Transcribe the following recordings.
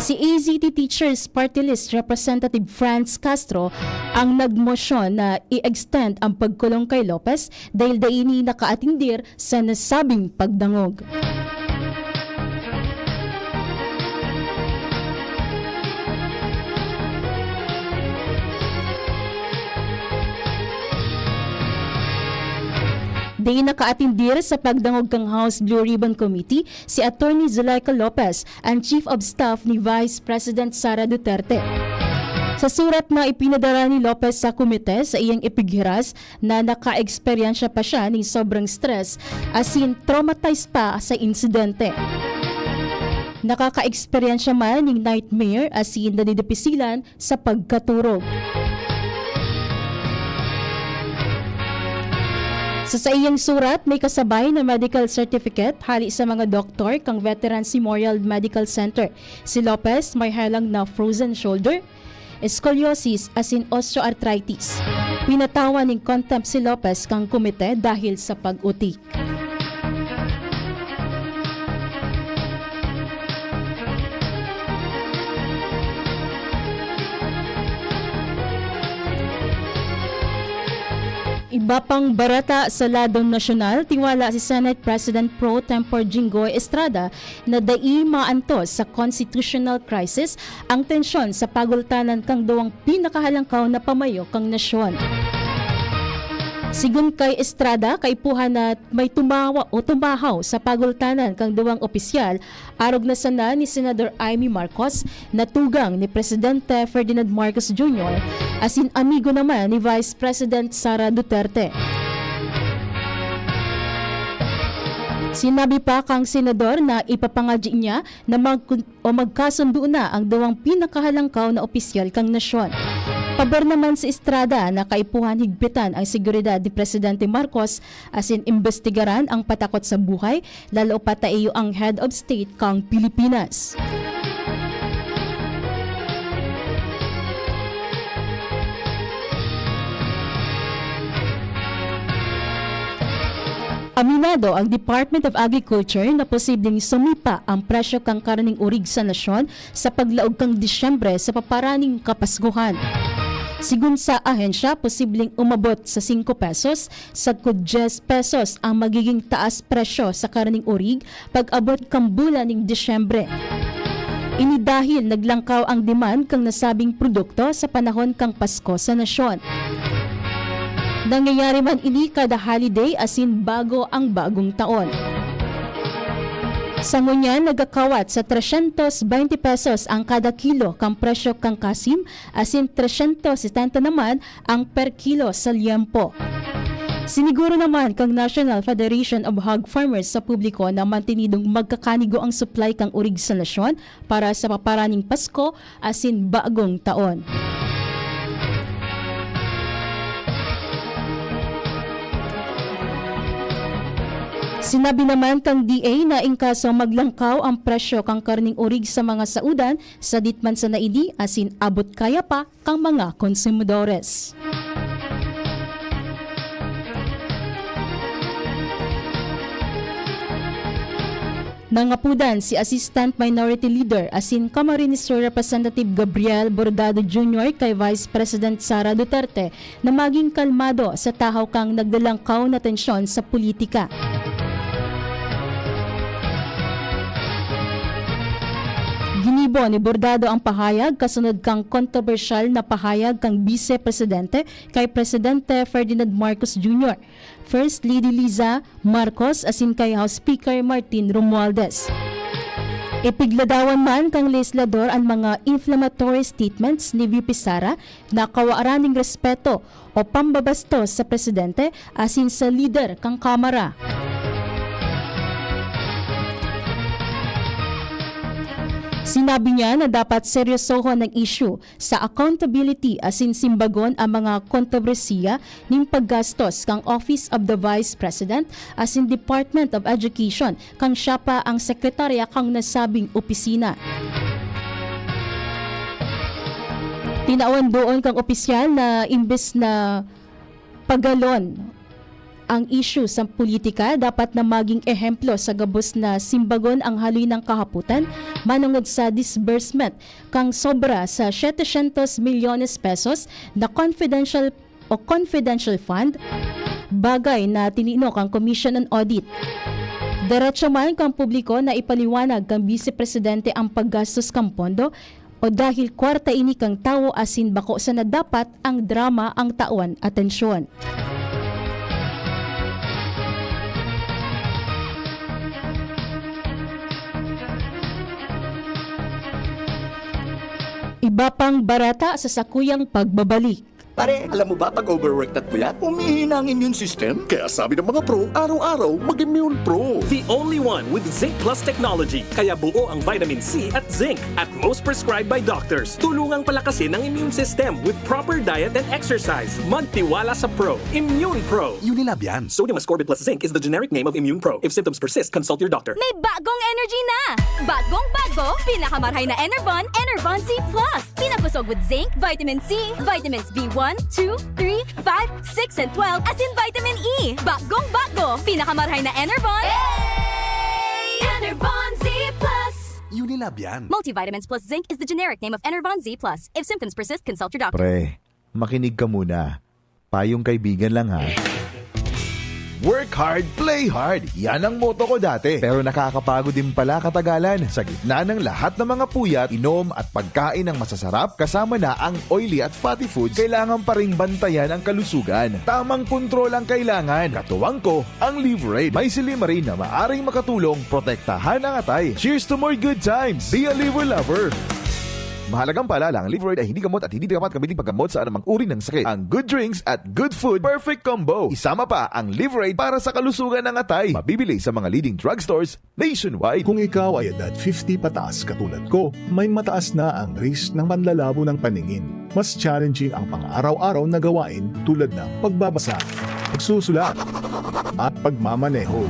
Si AZT Teachers Party List Representative Franz Castro ang nagmosyon na i-extend ang pagkulong kay Lopez dahil daini nakaatindir sa nasabing pagdangog. Di nakaatindir sa pagdangog kang House Blue Ribbon Committee si Attorney Zuleika Lopez, ang Chief of Staff ni Vice President Sara Duterte. Sa surat na ipinadala ni Lopez sa komite sa iyang ipighiras na naka-eksperyensya pa siya ng sobrang stress as in traumatized pa sa insidente. Nakaka-eksperyensya man ng nightmare as in nadidipisilan sa pagkaturog. Sa iyang surat, may kasabay na medical certificate hali sa mga doktor kang Veterans Memorial Medical Center. Si Lopez may halang na frozen shoulder, scoliosis as in osteoarthritis. Pinatawan ng contempt si Lopez kang komite dahil sa pag-utik. Iba pang barata sa ladong nasyonal, tiwala si Senate President Pro Tempore Jinggoy Estrada na dai maantos sa constitutional crisis ang tensyon sa pagultanan kang duwang pinakahalangkaw na pamayo kang nasyon. Sigun kay Estrada, kaipuhan na may tumahaw sa pagultanan kang duwang opisyal, arog na sana ni Senador Amy Marcos na tugang ni Presidente Ferdinand Marcos Jr. as in amigo naman ni Vice President Sara Duterte. Sinabi pa kang senador na ipapangadya niya na magkasundo na ang duwang pinakahalangkaw na opisyal kang nasyon. Pabor naman si Estrada na kaipuhan higpitan ang seguridad ni Presidente Marcos as in imbestigaran ang patakot sa buhay, lalo pataiyo ang head of state kang Pilipinas. Aminado ang Department of Agriculture na posibleng sumipa ang presyo kang karning urig sa nasyon sa paglaog kang Disyembre sa paparaning Kapaskuhan. Sigun sa ahensya, posibleng umabot sa 5 pesos sa 10 pesos ang magiging taas presyo sa karning urig pag-abot kang bulan ng Disyembre. Ini dahil naglangkaw ang demand kang nasabing produkto sa panahon kang Pasko sa nasyon. Nangyayari man ini kada holiday as in bago ang bagong taon. Sa ngunyan, nagakawat sa 320 pesos ang kada kilo kang presyo kang kasim, as in 370 naman ang per kilo sa liempo. Siniguro naman kang National Federation of Hog Farmers sa publiko na mantinidong magkakanigo ang supply kang urig sa nasyon para sa paparaning Pasko as in bagong taon. Sinabi naman kang DA na ingkaso maglangkaw ang presyo kang karning urig sa mga saudan sa ditman sa naidi as in abot kaya pa kang mga konsumidores. Nangapudan si Assistant Minority Leader as in Camarines Sur Representative Gabriel Bordado Jr. kay Vice President Sara Duterte na maging kalmado sa tahaw kang nagdalangkaw na tensyon sa politika. Ginibo ni Bordado ang pahayag kasunod kang kontrobersyal na pahayag kang Vice Presidente kay Presidente Ferdinand Marcos Jr., First Lady Liza Marcos asin kay House Speaker Martin Romualdez. Ipigladawan man kang legislador ang mga inflammatory statements ni VP Sara na kawaaraning respeto o pambabastos sa Presidente asin sa leader kang Kamara. Sinabi niya na dapat seryosohon ng issue sa accountability asin simbagon ang mga kontrobersiya ng paggastos kang Office of the Vice President asin Department of Education kang siya pa ang sekretarya kang nasabing opisina. Tinaon doon kang opisyal na imbes na pagalon Ang issue sa politika dapat na maging ehemplo sa gabos na simbagon ang haloy ng kahaputan manungod sa disbursement kang sobra sa 700 milyones pesos na confidential fund, bagay na tininok ang Commission on Audit. Diretso man kang publiko na ipaliwanag kang Vice Presidente ang paggastos kang pondo o dahil kwarta ini kang tao asin bako sa na dapat ang drama ang tawan atensyon. Iba pang barata sa sakuyang pagbabalik. Pare, alam mo ba pag overworked at puyat, umihina ang immune system? Kaya sabi ng mga pro, araw-araw mag-Immune Pro. The only one with Zinc Plus technology. Kaya buo ang vitamin C at zinc at most prescribed by doctors. Tulungang palakasin ang immune system with proper diet and exercise. Magtiwala sa Pro. Immune Pro. Unilab yan. Sodium ascorbate plus zinc is the generic name of Immune Pro. If symptoms persist, consult your doctor. May bagong energy na! Bagong-bago, pinakamarhay na Enervon, Enervon C+. Pinapusog with zinc, vitamin C, vitamins B1, 2, 3, 5, 6, and 12, as in vitamin E. Bagong-bago, pinakamarhay na Enervon. Enervon Z+. Unilab yan. Multivitamins plus zinc is the generic name of Enervon Z+. If symptoms persist, consult your doctor. Pre, makinig ka muna. Payong kaibigan lang ha. Work hard, play hard. Yan ang motto ko dati. Pero nakakapagod din pala katagalan. Sa gitna ng lahat ng mga puyat, inom at pagkain ng masasarap kasama na ang oily at fatty foods, kailangan pa ring bantayan ang kalusugan. Tamang kontrol ang kailangan. Katuwang ko, ang Liverade. May silimarin na maaring makatulong protektahan ang atay. Cheers to more good times. Be a liver lover. Mahalagang paalala, ang Liverade ay hindi gamot at hindi dapat gamitin paggamot sa anumang uri ng sakit. Ang good drinks at good food, perfect combo. Isama pa ang Liverade para sa kalusugan ng atay. Mabibili sa mga leading drugstores nationwide. Kung ikaw ay edad 50 pataas katulad ko, may mataas na ang risk ng panlalabo ng paningin. Mas challenging ang pang-araw-araw na gawain tulad ng pagbabasa, pagsusulat, at pagmamaneho.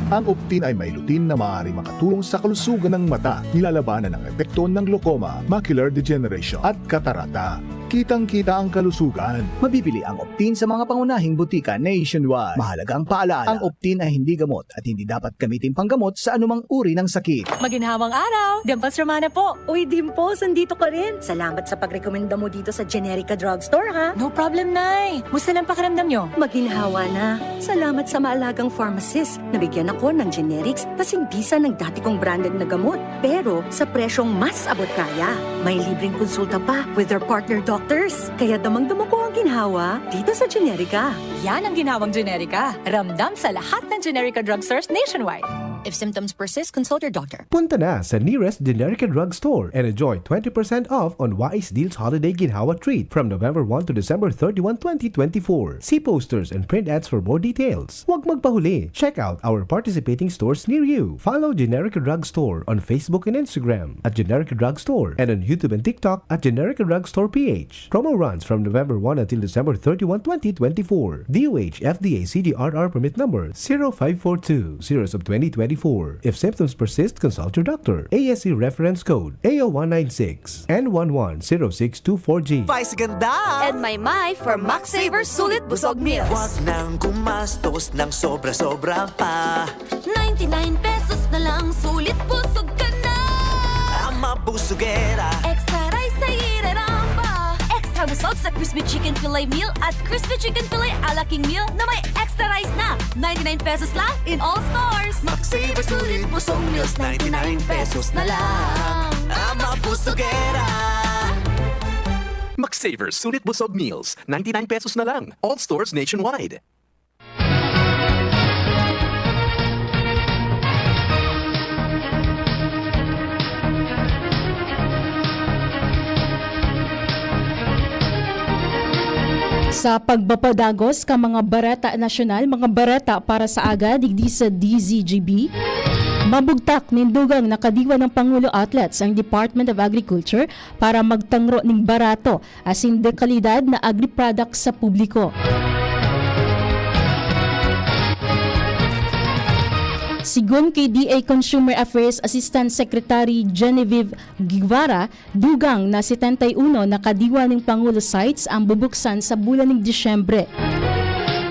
Ang Optin ay may lutin na maaaring makatulong sa kalusugan ng mata, nilalabanan ng epekto ng glaucoma, macular degeneration at katarata. Kitang-kita ang kalusugan. Mabibili ang Optin sa mga pangunahing butika nationwide. Mahalagang paalala, ang Optin ay hindi gamot at hindi dapat gamitin panggamot sa anumang uri ng sakit. Maginhawang araw! Dimples Romana po. Uy, Dimples, andito ka rin. Salamat sa pagrekomenda mo dito sa Generica Drugstore, ha? No problem, Nay. Musta lang pakiramdam nyo? Maginhawa na. Salamat sa maalagang pharmacist. Nabigyan ako ng generics kasing bisa ng dati kong branded na gamot. Pero sa presyong mas abot kaya. May libreng konsulta pa with their partner doctors. Kaya damang-dama ko ang ginhawa dito sa Generica. Yan ang ginawang Generica. Ramdam sa lahat ng Generica drugstores nationwide. If symptoms persist, consult your doctor. Punta na sa nearest Generica drugstore and enjoy 20% off on Wise Deals Holiday Ginhawa Treat from November 1 to December 31, 2024. See posters and print ads for more details. Huwag magpahuli. Check out our participating stores near you. Follow Generica Drugstore on Facebook and Instagram at Generica Drugstore and on YouTube and TikTok at Generica Drugstore PH. Promo runs from November 1 until December 31, 2024. DOH FDA CDRR permit number 0542 series of 2024. If symptoms persist, consult your doctor. ASC reference code AO196 N110624G. Vice ganda! And my for Max Saver Sulit Busog Meals. Huwag nang gumastos ng sobra-sobra pa. 99 pesos na lang, sulit busog ka na. Ang mabusugera. Extra rice sa iraramba. Extra busog sa Crispy Chicken Filet Meal at Crispy Chicken Filet Ala King Meal na may extra rice na. 99 pesos lang in all stores. Max Saver Sulit Busog Meals, 99 pesos na lang. Ang mabusugera. Max Saver Sulit Busog Meals, 99 pesos na lang. All stores nationwide. Sa pagbapadagos ka mga barata nasyonal, mga barata para sa aga, digdi sa DZGB, mabugtak nindugang nakadiwa ng Pangulo Outlets ang Department of Agriculture para magtangro ng barato asin de kalidad na agri-products sa publiko. Sigun kay DA Consumer Affairs Assistant Secretary Genevieve Guevara, dugang na 71 na kadiwa ng Pangulo sites ang bubuksan sa bulan ng Disyembre.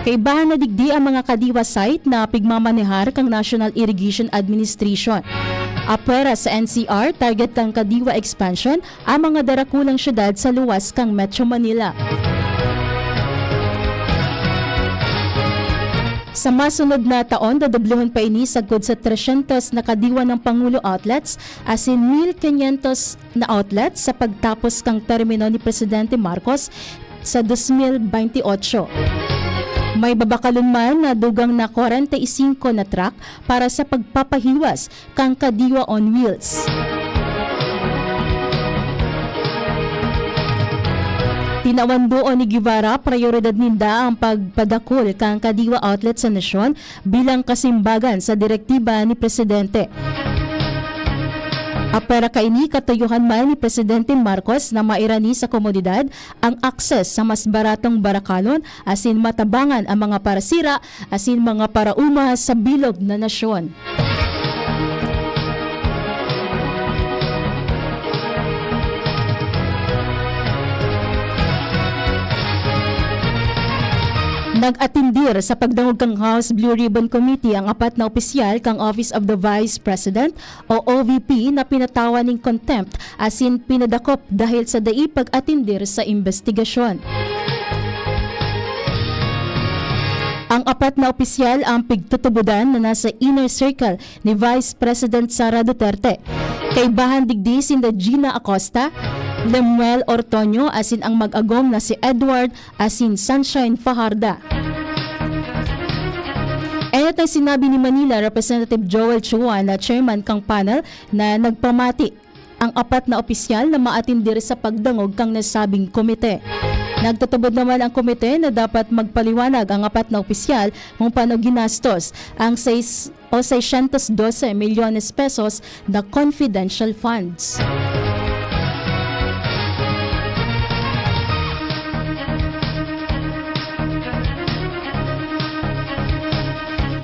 Kaibahan na digdi ang mga kadiwa site na pigmamanehar kang National Irrigation Administration. Apwera sa NCR, target kang kadiwa expansion ang mga darakulang syudad sa luwas kang Metro Manila. Sa masunod na taon, dadobluhon pa ini sagod sa 300 na kadiwa ng Pangulo outlets as in 1,500 na outlets sa pagtapos kang termino ni Presidente Marcos sa 2028. May babakalon man na dugang na 45 na truck para sa pagpapahiwas kang kadiwa on wheels. Tinawan doon ni Guevara, prioridad ninda ang pagpadakol kang kadiwa outlet sa nasyon bilang kasimbagan sa direktiba ni Presidente. Apera kaini katuyuhan man ni Presidente Marcos na mairani sa komunidad ang akses sa mas baratong barakalon asin matabangan ang mga parasira asin mga parauma sa bilog na nasyon. Nag-atindir sa pagdangog kang House Blue Ribbon Committee ang 4 na opisyal kang Office of the Vice President o OVP na pinatawan ng contempt asin pinadakop dahil sa daipag-atindir sa investigasyon. Ang 4 na opisyal ang pigtutubudan na nasa inner circle ni Vice President Sara Duterte. Kaibahan digdi sinda Gina Acosta, Lemuel Ortonio asin ang mag-agom na si Edward asin Sunshine Fajarda. Ayat ang sinabi ni Manila Representative Joel Chua na chairman kang panel na nagpamati ang 4 na opisyal na maatindir sa pagdangog kang nasabing komite. Nagtatubod naman ang komite na dapat magpaliwanag ang 4 na opisyal kung paano ginastos ang 612 milyones pesos na confidential funds.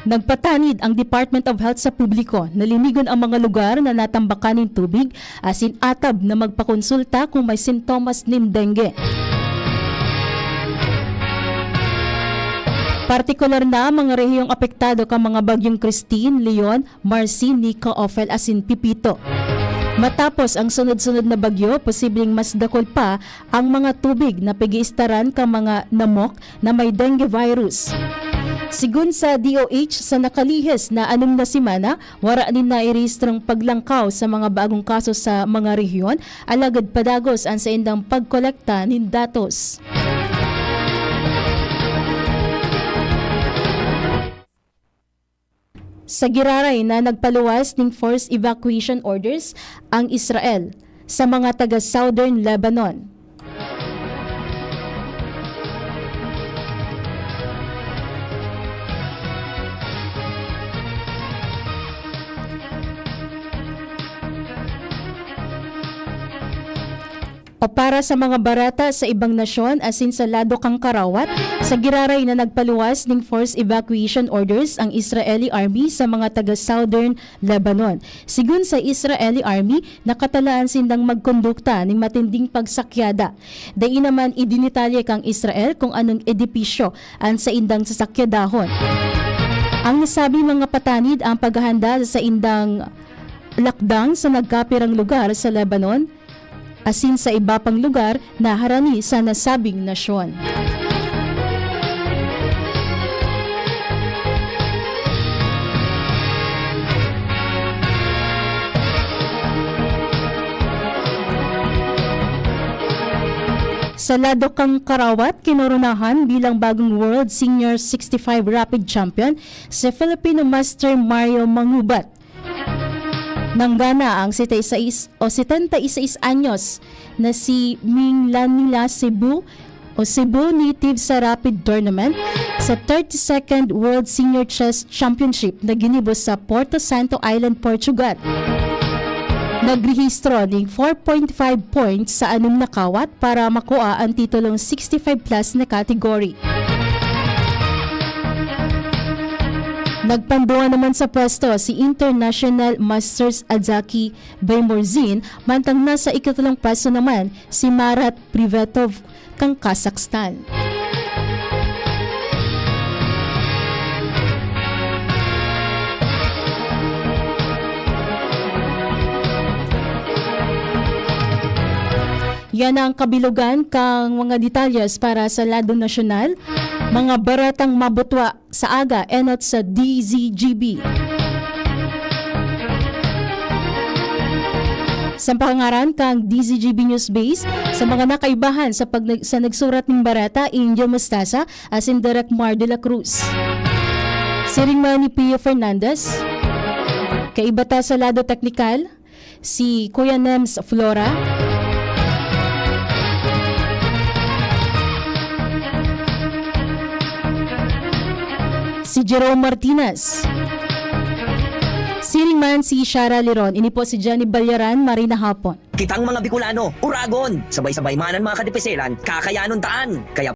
Nagpatanid ang Department of Health sa publiko na linigon ang mga lugar na natambakan ng tubig asin atab na magpakonsulta kung may sintomas ng dengue. Partikular na mga rehiyong apektado kang mga bagyong Christine, Leon, Marcy, Nika, Ophel asin Pipito. Matapos ang sunod-sunod na bagyo, posibleng mas dakol pa ang mga tubig na pag-iistaran kang mga namok na may dengue virus. Sigun sa DOH, sa nakalihis na 6 na semana, wara din nairehistrong paglangkaw sa mga bagong kaso sa mga rehiyon, alagad padagos ang sa indang pagkolekta ng datos. Sa giraray na nagpaluwas ng forced evacuation orders ang Israel sa mga taga-Southern Lebanon. O para sa mga barata sa ibang nasyon asin sa lado kang karawat, sa giraray na nagpaluwas ng forced evacuation orders ang Israeli Army sa mga taga-Southern Lebanon. Sigun sa Israeli Army, nakatalaan sindang magkondukta ng matinding pagsakyada. Dain naman idinitalye kang Israel kung anong edipisyo ang sa indang sasakyadahon. Ang nasabi mga patanid ang paghahanda sa indang lakdang sa nagkapirang lugar sa Lebanon, asin sa iba pang lugar na harani sa nasabing nasyon. Sa lado kang karawat, kinoronahan bilang bagong World Senior 65 Rapid Champion si Filipino Master Mario Mangubat. Nanggana ang 76 anyos na si Ming Lanila Cebu o Cebu native sa Rapid Tournament sa 32nd World Senior Chess Championship na ginibos sa Porto Santo Island, Portugal. Nagrehistro ng 4.5 points sa 6 na kawat para makuha ang titulong 65 plus na category. Nagpanduan naman sa pwesto si International Masters Adzaki Baymorzin, mantang nasa ikatlong pwesto naman si Marat Privetov kang Kazakhstan. Yan ang kabilugan kang mga detalyes para sa lado nasyonal, mga baratang mabutwa sa aga enot sa DZGB. Sa pangaran kang DZGB News Base sa mga nakaibahan sa nagsurat ng barata Angel Mostasa as in Direct Mar de la Cruz. Siringman ni Pio Fernandez. Kaibata sa lado teknikal si Kuya Nems Flora. Si Jerome Martinez. Siringman si Shara Liron. Ini po si Johnny Balyaran, Marina Hapon. Kitang mga Bicolano, Uragon, sabay-sabay manan mga kadipeselan, kakayanon taan. Kaya